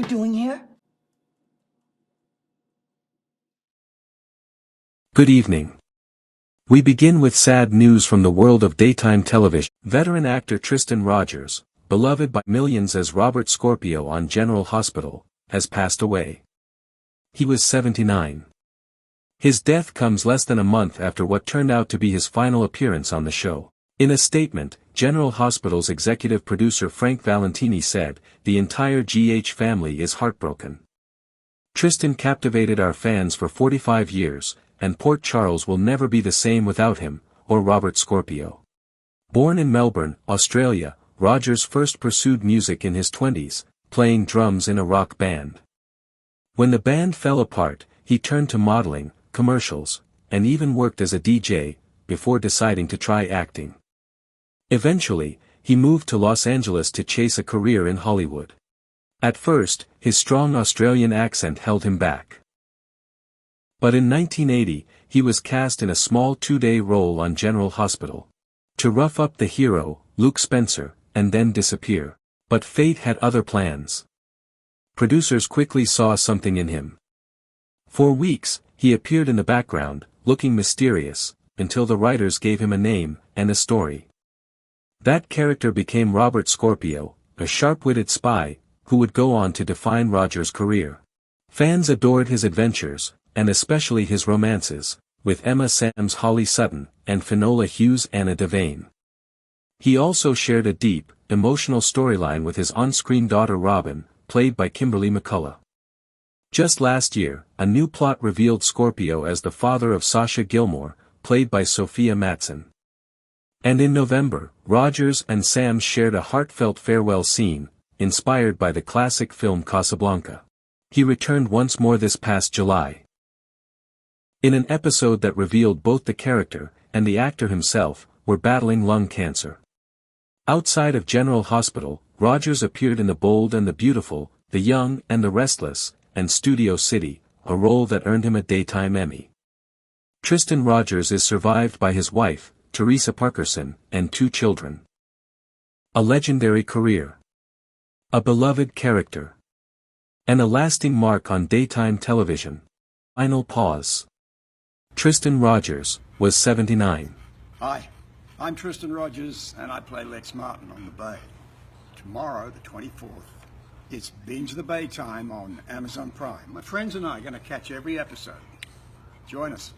doing here? Good evening. We begin with sad news from the world of daytime television. Veteran actor Tristan Rogers, beloved by millions as Robert Scorpio on General Hospital, has passed away. He was 79. His death comes less than a month after what turned out to be his final appearance on the show. In a statement, General Hospital's executive producer Frank Valentini said, "The entire GH family is heartbroken. Tristan captivated our fans for 45 years, and Port Charles will never be the same without him, or Robert Scorpio." Born in Melbourne, Australia, Rogers first pursued music in his 20s, playing drums in a rock band. When the band fell apart, he turned to modeling, commercials, and even worked as a DJ, before deciding to try acting. Eventually, he moved to Los Angeles to chase a career in Hollywood. At first, his strong Australian accent held him back. But in 1980, he was cast in a small 2-day role on General Hospital. To rough up the hero, Luke Spencer, and then disappear. But fate had other plans. Producers quickly saw something in him. For weeks, he appeared in the background, looking mysterious, until the writers gave him a name, and a story. That character became Robert Scorpio, a sharp-witted spy, who would go on to define Rogers' career. Fans adored his adventures, and especially his romances, with Emma Sam's Holly Sutton, and Finola Hughes' Anna Devane. He also shared a deep, emotional storyline with his on-screen daughter Robin, played by Kimberly McCullough. Just last year, a new plot revealed Scorpio as the father of Sasha Gilmore, played by Sophia Matson. And in November, Rogers and Sam shared a heartfelt farewell scene, inspired by the classic film Casablanca. He returned once more this past July. In an episode that revealed both the character, and the actor himself, were battling lung cancer. Outside of General Hospital, Rogers appeared in The Bold and the Beautiful, The Young and the Restless, and Studio City, a role that earned him a Daytime Emmy. Tristan Rogers is survived by his wife, Teresa Parkerson, and 2 children. A legendary career. A beloved character. And a lasting mark on daytime television. Final pause. Tristan Rogers was 79. Hi, I'm Tristan Rogers, and I play Lex Martin on The Bay. Tomorrow, the 24th, it's Binge the Bay time on Amazon Prime. My friends and I are going to catch every episode. Join us.